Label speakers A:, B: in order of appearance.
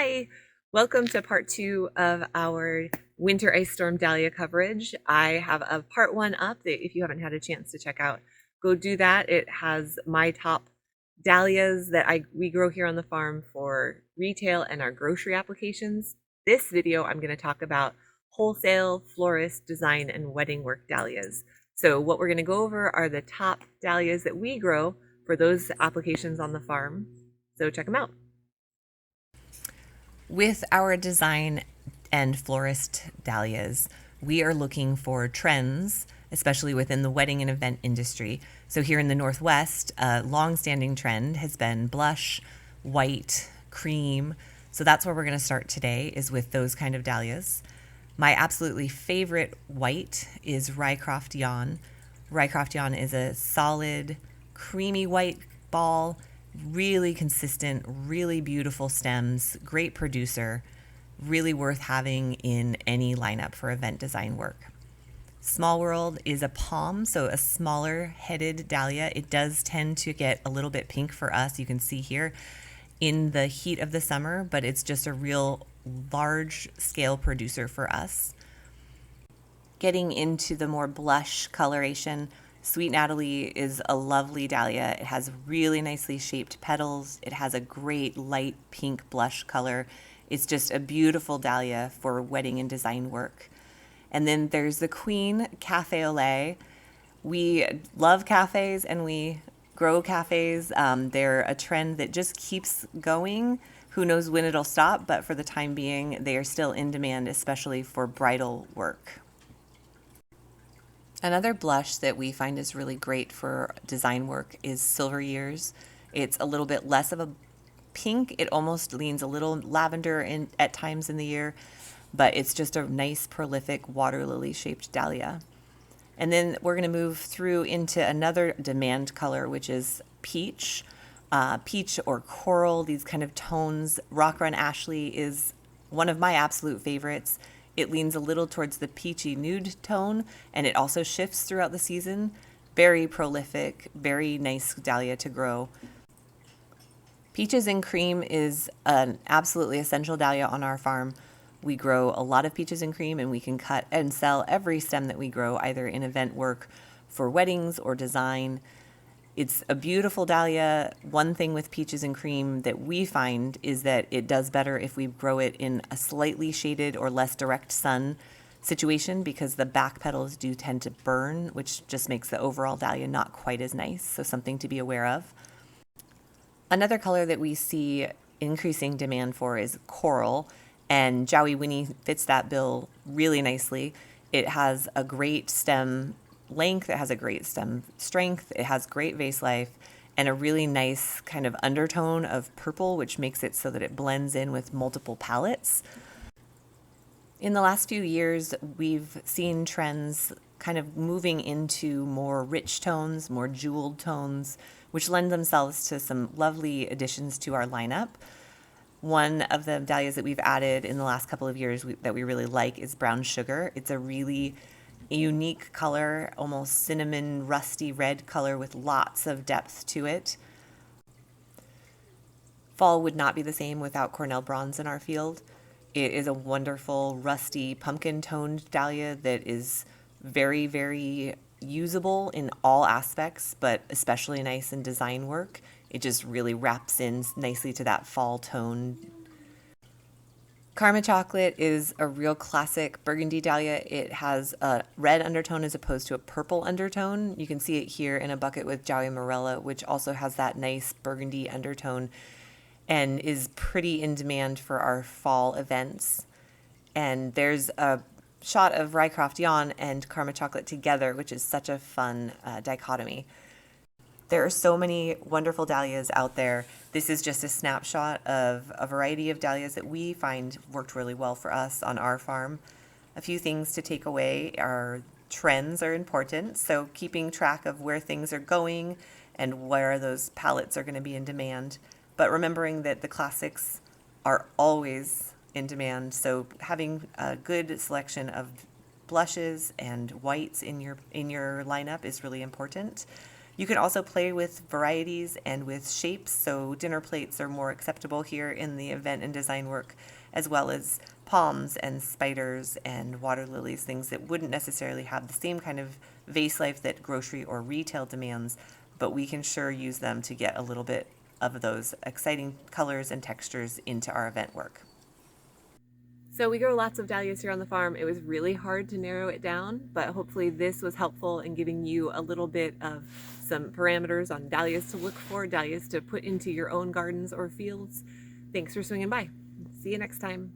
A: Hi, welcome to part two of our winter ice storm dahlia coverage. I have a part one up that if you haven't had a chance to check out, go do that. It has my top dahlias that we grow here on the farm for retail and our grocery applications. This video, I'm going to talk about wholesale, florist, design, and wedding work dahlias. So what we're going to go over are the top dahlias that we grow for those applications on the farm. So check them out.
B: With our design and florist dahlias, we are looking for trends, especially within the wedding and event industry. So here in the Northwest, a long-standing trend has been blush, white, cream. So that's where we're going to start today, is with those kind of dahlias. My absolutely favorite white is Rycroft Yawn. Rycroft Yawn is a solid, creamy white ball, really consistent, really beautiful stems, great producer, really worth having in any lineup for event design work. Small World is a palm, so a smaller headed dahlia. It does tend to get a little bit pink for us, you can see here, in the heat of the summer, but it's just a real large scale producer for us. Getting into the more blush coloration, Sweet Natalie is a lovely dahlia. It has really nicely shaped petals. It has a great light pink blush color. It's just a beautiful dahlia for wedding and design work. And then there's the Queen Cafe au lait. We love cafes and we grow cafes. They're a trend that just keeps going. Who knows when it'll stop, but for the time being, they are still in demand, especially for bridal work. Another blush that we find is really great for design work is Silver Years. It's a little bit less of a pink. It almost leans a little lavender at times in the year, but it's just a nice, prolific water lily shaped dahlia. And then we're going to move through into another demand color, which is peach. Peach or coral, these kind of tones. Rock Run Ashley is one of my absolute favorites. It leans a little towards the peachy nude tone, and it also shifts throughout the season. Very prolific, very nice dahlia to grow. Peaches and Cream is an absolutely essential dahlia on our farm. We grow a lot of peaches and cream, and we can cut and sell every stem that we grow, either in event work for weddings or design. It's a beautiful dahlia. One thing with peaches and cream that we find is that it does better if we grow it in a slightly shaded or less direct sun situation, because the back petals do tend to burn, which just makes the overall dahlia not quite as nice. So something to be aware of. Another color that we see increasing demand for is coral, and Jowie Winnie fits that bill really nicely. It has a great stem length, it has a great stem strength, it has great vase life, and a really nice kind of undertone of purple, which makes it so that it blends in with multiple palettes. In the last few years, we've seen trends kind of moving into more rich tones, more jeweled tones, which lend themselves to some lovely additions to our lineup. One of the dahlias that we've added in the last couple of years that we really like is Brown Sugar. It's a really unique color, almost cinnamon rusty red color with lots of depth to it. Fall would not be the same without Cornell Bronze in our field. It is a wonderful rusty pumpkin toned dahlia that is very, very usable in all aspects, but especially nice in design work. It just really wraps in nicely to that fall tone. Karma Chocolate is a real classic burgundy dahlia. It has a red undertone as opposed to a purple undertone. You can see it here in a bucket with Jowie Morella, which also has that nice burgundy undertone and is pretty in demand for our fall events. And there's a shot of Rycroft Yawn and Karma Chocolate together, which is such a fun dichotomy. There are so many wonderful dahlias out there. This is just a snapshot of a variety of dahlias that we find worked really well for us on our farm. A few things to take away are trends are important, so keeping track of where things are going and where those palettes are going to be in demand, but remembering that the classics are always in demand, so having a good selection of blushes and whites in your lineup is really important. You can also play with varieties and with shapes, so dinner plates are more acceptable here in the event and design work, as well as palms and spiders and water lilies, things that wouldn't necessarily have the same kind of vase life that grocery or retail demands, but we can sure use them to get a little bit of those exciting colors and textures into our event work.
A: So we grow lots of dahlias here on the farm. It was really hard to narrow it down, but hopefully this was helpful in giving you a little bit of some parameters on dahlias to look for, dahlias to put into your own gardens or fields. Thanks for swinging by. See you next time.